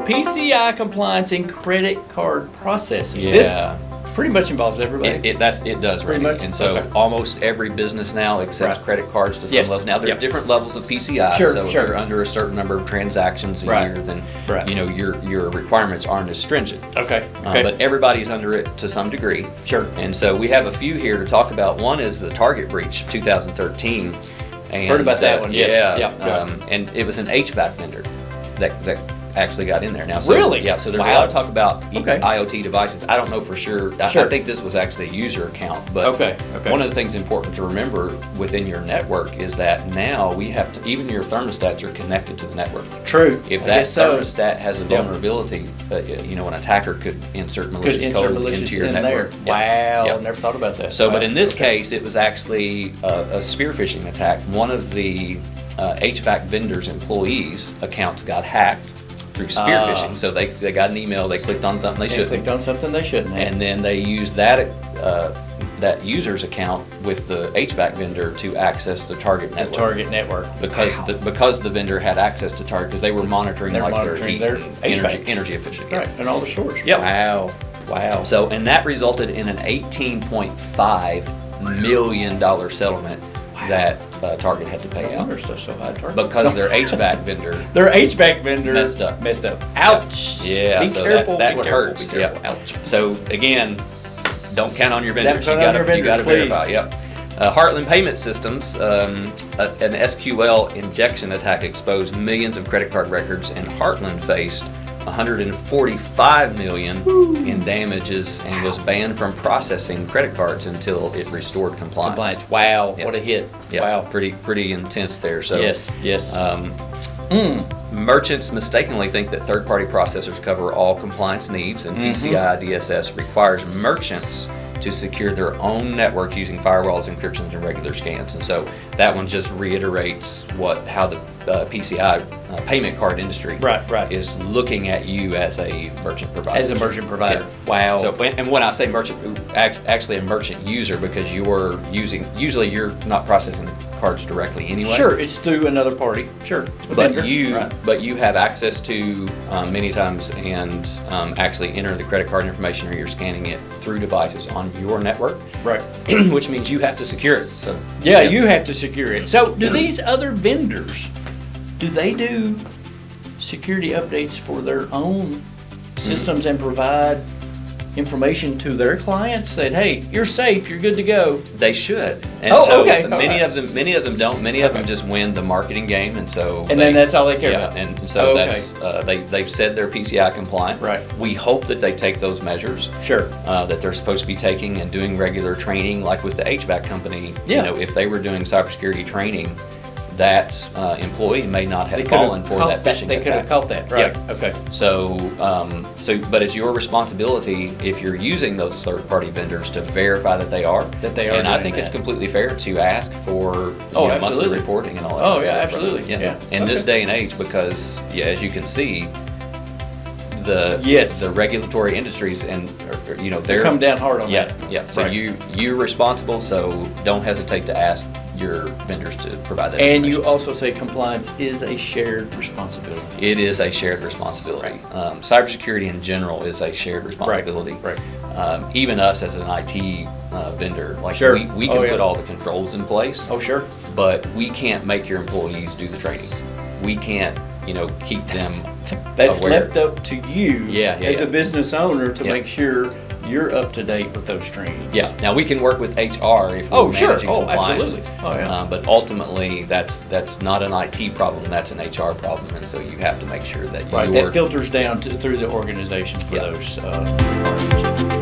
PCI compliance in credit card processing. Yeah. This pretty much involves everybody. It does, Pretty Randy. much? And so Okay. almost every business now accepts Right. credit cards to some Yes. level. Now there's Yep. different levels of PCI. Sure, so if sure. you're under a certain number of transactions a Right. year, then Right. your requirements aren't as stringent. Okay. Okay. But everybody's under it to some degree. Sure. And so we have a few here to talk about. One is the Target breach, 2013. And, Heard about that one, yes. Yeah. And it was an HVAC vendor that actually got in there. Now, Really? Yeah. So there's Wow. a lot of talk about Okay. IoT devices. I don't know for sure. Sure. I think this was actually a user account. But Okay. one of the things important to remember within your network is that now we have to, even your thermostats are connected to the network. True. If I that guess so. thermostat has a Yeah. vulnerability, an attacker could insert malicious Could insert code malicious into your in network. there. Wow. Yep. Never thought about that. So, Wow. but in this Okay. case, it was actually a spear phishing attack. One of the HVAC vendor's employees' accounts got hacked through spear phishing. So they got an email, they clicked on something they They shouldn't, clicked on something they shouldn't have. and then they used that user's account with the HVAC vendor to access the Target The network. Target network. Because the vendor had access to Target, because they were monitoring They're like monitoring their their heat and HVACs. energy efficiency. Right. And all the stores. Yep. Wow. Wow. So, and that resulted in an $18.5 million settlement that Target had to pay No out wonder stuff's so high. Target. because their HVAC vendor. Their HVAC vendor Messed up. Ouch. Yeah, Be so careful. that be would careful, hurt. be careful. Yeah. Ouch. So again, don't count on your vendors. Don't count on your You got to vendors, verify. please. Yep. Heartland Payment Systems, an SQL injection attack exposed millions of credit card records, and Heartland faced $145 million in damages and was banned from processing credit cards until it restored compliance. Compliance. Wow. Yep. What a hit. Yep. Wow. Pretty intense there. So Yes. Yes. merchants mistakenly think that third-party processors cover all compliance needs, and PCI DSS requires merchants to secure their own networks using firewalls, encryptions, and regular scans. And so that one just reiterates how the PCI payment card industry Right. is looking at you as a merchant provider. As a merchant provider. Yeah. Wow. So, and when I say merchant, actually a merchant user, because usually you're not processing the cards directly anyway. Sure, it's through another party. Sure. A But vendor. Right. but you have access to many times and actually enter the credit card information, or you're scanning it through devices on your network, Right. which means you have to secure it. So Yeah, you have to secure it. So do these other vendors, do they do security updates for their own systems and provide information to their clients that, hey, you're safe, you're good to go? they should. And Oh, so okay. Many of them don't. Many of them Okay. just win the marketing game, and so And then that's all they care yeah, about. and so Okay. that's they've said they're PCI compliant. Right. We hope that they take those measures. Sure. That they're supposed to be taking and doing regular training, like with the HVAC company. Yeah. If they were doing cybersecurity training, that employee may not have They could fallen have for caught that phishing They could have attack. caught that, right? Yeah. Okay. But it's your responsibility, if you're using those third-party vendors, to verify that they are. That they are And I doing think it's that. completely fair to ask for Oh, monthly absolutely. reporting and all that. Oh, kind of yeah, stuff, right? absolutely. Yeah. In this Okay. day and age, because as you can see, the Yes. the regulatory industries and They they're come down hard on yeah, that. yeah. So Right. you're responsible. So don't hesitate to ask your vendors to provide that. And you information. also say compliance is a shared responsibility. It is a shared responsibility. Cybersecurity in general is a shared responsibility. Right. Even us as an IT vendor, like Sure. we can Oh, yeah. put all the controls in place, Oh, sure. but we can't make your employees do the training. We can't, keep them That's aware. left up to you Yeah, as yeah. a business owner to Yeah. make sure you're up to date with those trainings. Yeah. Now we can work with HR if we're Oh, sure. managing Oh, compliance. absolutely. Oh, yeah. But ultimately, that's not an IT problem. That's an HR problem, and so you have to make sure that Right, your that filters down through the organization for Yeah. those parties.